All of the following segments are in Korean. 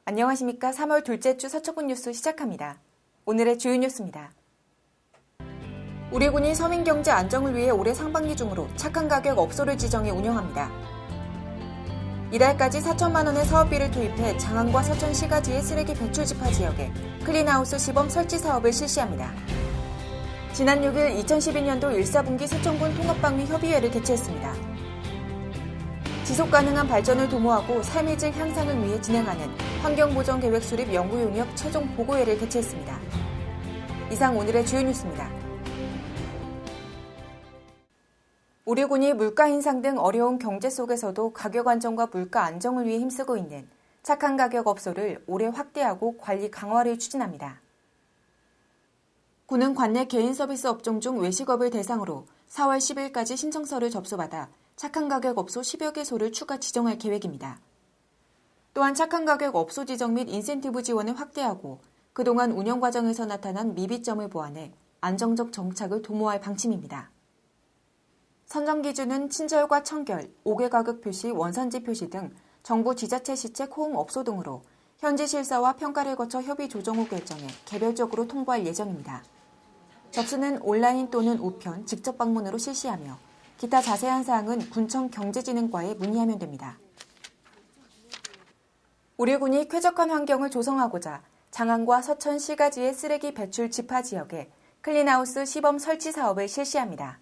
안녕하십니까. 3월 둘째 주 서초군 뉴스 시작합니다. 오늘의 주요 뉴스입니다. 우리 군이 서민 경제 안정을 위해 올해 상반기 중으로 착한 가격 업소를 지정해 운영합니다. 이달까지 4천만 원의 사업비를 투입해 장안과 서천 시가지의 쓰레기 배출 집화 지역에 클린하우스 시범 설치 사업을 실시합니다. 지난 6일 2012년도 1사분기 서천군 통합방위 협의회를 개최했습니다. 지속가능한 발전을 도모하고 삶의 질 향상을 위해 진행하는 환경보전계획 수립 연구용역 최종 보고회를 개최했습니다. 이상 오늘의 주요 뉴스입니다. 우리 군이 물가 인상 등 어려운 경제 속에서도 가격 안정과 물가 안정을 위해 힘쓰고 있는 착한 가격 업소를 올해 확대하고 관리 강화를 추진합니다. 군은 관내 개인 서비스 업종 중 외식업을 대상으로 4월 10일까지 신청서를 접수받아 착한 가격 업소 10여 개소를 추가 지정할 계획입니다. 또한 착한 가격 업소 지정 및 인센티브 지원을 확대하고 그동안 운영 과정에서 나타난 미비점을 보완해 안정적 정착을 도모할 방침입니다. 선정 기준은 친절과 청결, 5개 가격 표시, 원산지 표시 등 정부 지자체 시책 호응 업소 등으로 현지 실사와 평가를 거쳐 협의 조정 후 결정해 개별적으로 통보할 예정입니다. 접수는 온라인 또는 우편, 직접 방문으로 실시하며 기타 자세한 사항은 군청 경제진흥과에 문의하면 됩니다. 우리 군이 쾌적한 환경을 조성하고자 장안과 서천 시가지의 쓰레기 배출 집화 지역에 클린하우스 시범 설치 사업을 실시합니다.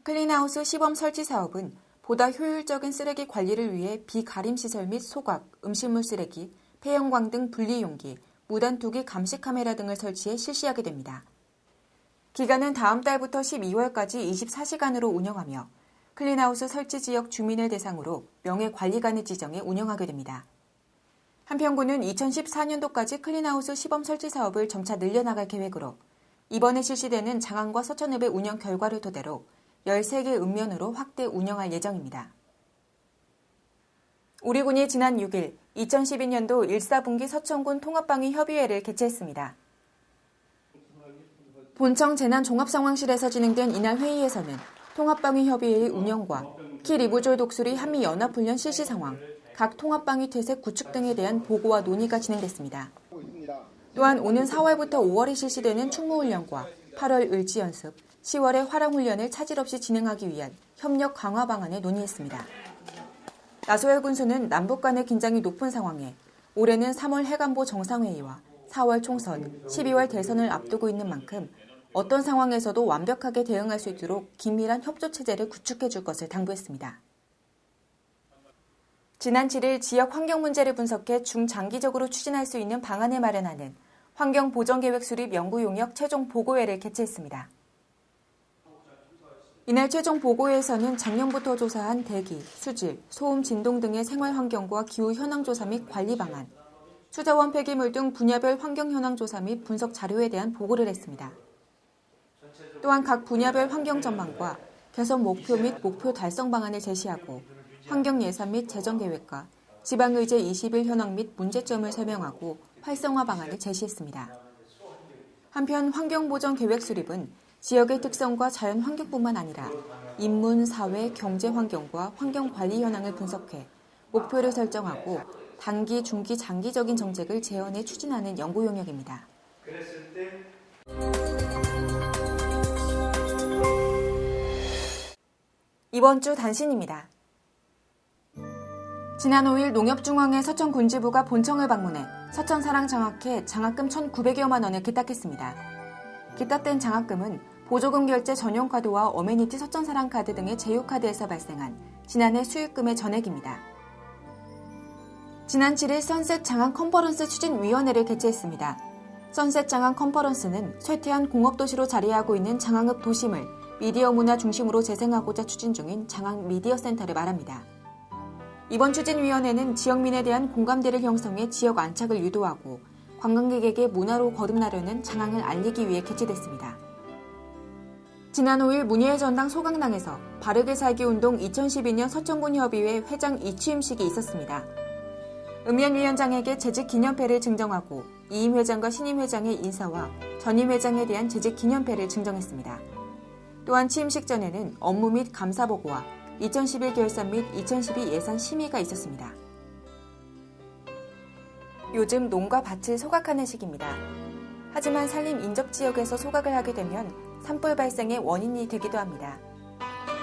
클린하우스 시범 설치 사업은 보다 효율적인 쓰레기 관리를 위해 비가림 시설 및 소각, 음식물 쓰레기, 폐형광 등 분리용기, 무단투기 감시 카메라 등을 설치해 실시하게 됩니다. 기간은 다음 달부터 12월까지 24시간으로 운영하며 클린하우스 설치 지역 주민을 대상으로 명예관리관을 지정해 운영하게 됩니다. 한편 군은 2014년도까지 클린하우스 시범 설치 사업을 점차 늘려나갈 계획으로 이번에 실시되는 장안과 서천읍의 운영 결과를 토대로 13개 읍면으로 확대 운영할 예정입니다. 우리 군이 지난 6일 2012년도 1사분기 서천군 통합방위 협의회를 개최했습니다. 본청 재난종합상황실에서 진행된 이날 회의에서는 통합방위 협의회의 운영과 키리부졸 독수리 한미연합훈련 실시 상황, 각 통합방위 태세 구축 등에 대한 보고와 논의가 진행됐습니다. 또한 오는 4월부터 5월에 실시되는 충무훈련과 8월 을지연습, 10월의 화랑훈련을 차질 없이 진행하기 위한 협력 강화 방안을 논의했습니다. 나소열 군수는 남북 간의 긴장이 높은 상황에 올해는 3월 해관보 정상회의와 4월 총선, 12월 대선을 앞두고 있는 만큼 어떤 상황에서도 완벽하게 대응할 수 있도록 긴밀한 협조체제를 구축해 줄 것을 당부했습니다. 지난 7일 지역 환경 문제를 분석해 중장기적으로 추진할 수 있는 방안을 마련하는 환경보전계획 수립 연구용역 최종 보고회를 개최했습니다. 이날 최종 보고회에서는 작년부터 조사한 대기, 수질, 소음, 진동 등의 생활 환경과 기후 현황 조사 및 관리 방안, 수자원 폐기물 등 분야별 환경 현황 조사 및 분석 자료에 대한 보고를 했습니다. 또한 각 분야별 환경 전망과 개선 목표 및 목표 달성 방안을 제시하고 환경 예산 및 재정 계획과 지방의제 20일 현황 및 문제점을 설명하고 활성화 방안을 제시했습니다. 한편 환경보전 계획 수립은 지역의 특성과 자연 환경뿐만 아니라 인문, 사회, 경제 환경과 환경 관리 현황을 분석해 목표를 설정하고 단기, 중기, 장기적인 정책을 재현해 추진하는 연구 용역입니다. 이번 주 단신입니다. 지난 5일 농협중앙회 서천군지부가 본청을 방문해 서천사랑장학회 장학금 1,900여만 원을 기탁했습니다. 기탁된 장학금은 보조금 결제 전용카드와 어메니티 서천사랑카드 등의 제휴카드에서 발생한 지난해 수익금의 전액입니다. 지난 7일 선셋 장학 컨퍼런스 추진위원회를 개최했습니다. 선셋 장학 컨퍼런스는 쇠퇴한 공업도시로 자리하고 있는 장항읍 도심을 미디어 문화 중심으로 재생하고자 추진 중인 장항 미디어센터를 말합니다. 이번 추진위원회는 지역민에 대한 공감대를 형성해 지역 안착을 유도하고 관광객에게 문화로 거듭나려는 장항을 알리기 위해 개최됐습니다. 지난 5일 문예의 전당 소강당에서 바르게 살기 운동 2012년 서천군 협의회 회장 이취임식이 있었습니다. 읍면 위원장에게 재직 기념패를 증정하고 이임 회장과 신임 회장의 인사와 전임 회장에 대한 재직 기념패를 증정했습니다. 또한 취임식 전에는 업무 및 감사 보고와 2011 결산 및 2012 예산 심의가 있었습니다. 요즘 농가 밭을 소각하는 시기입니다. 하지만 산림 인접 지역에서 소각을 하게 되면 산불 발생의 원인이 되기도 합니다.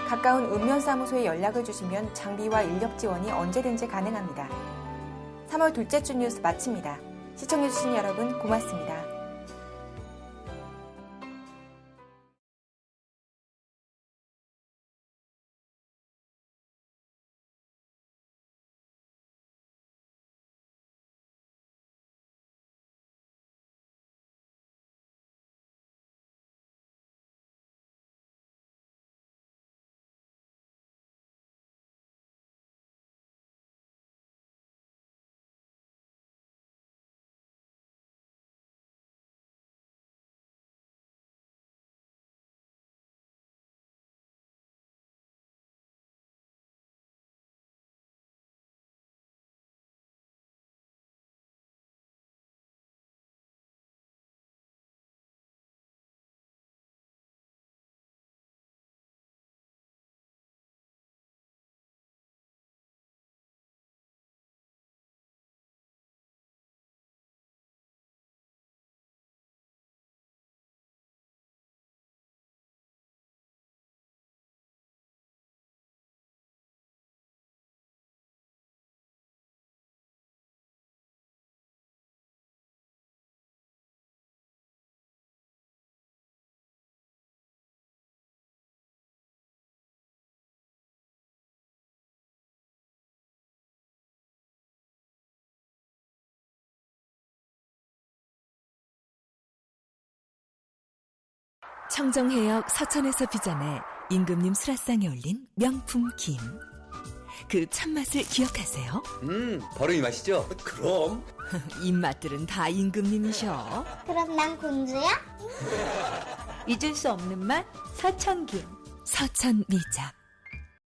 가까운 읍면사무소에 연락을 주시면 장비와 인력 지원이 언제든지 가능합니다. 3월 둘째 주 뉴스 마칩니다. 시청해주신 여러분 고맙습니다. 청정해역 서천에서 빚어내 임금님 수라상에 올린 명품 김. 그 참맛을 기억하세요? 바로 이 맛이죠? 그럼. 입맛들은 다 임금님이셔. 그럼 난 공주야? 잊을 수 없는 맛 서천김. 서천미작.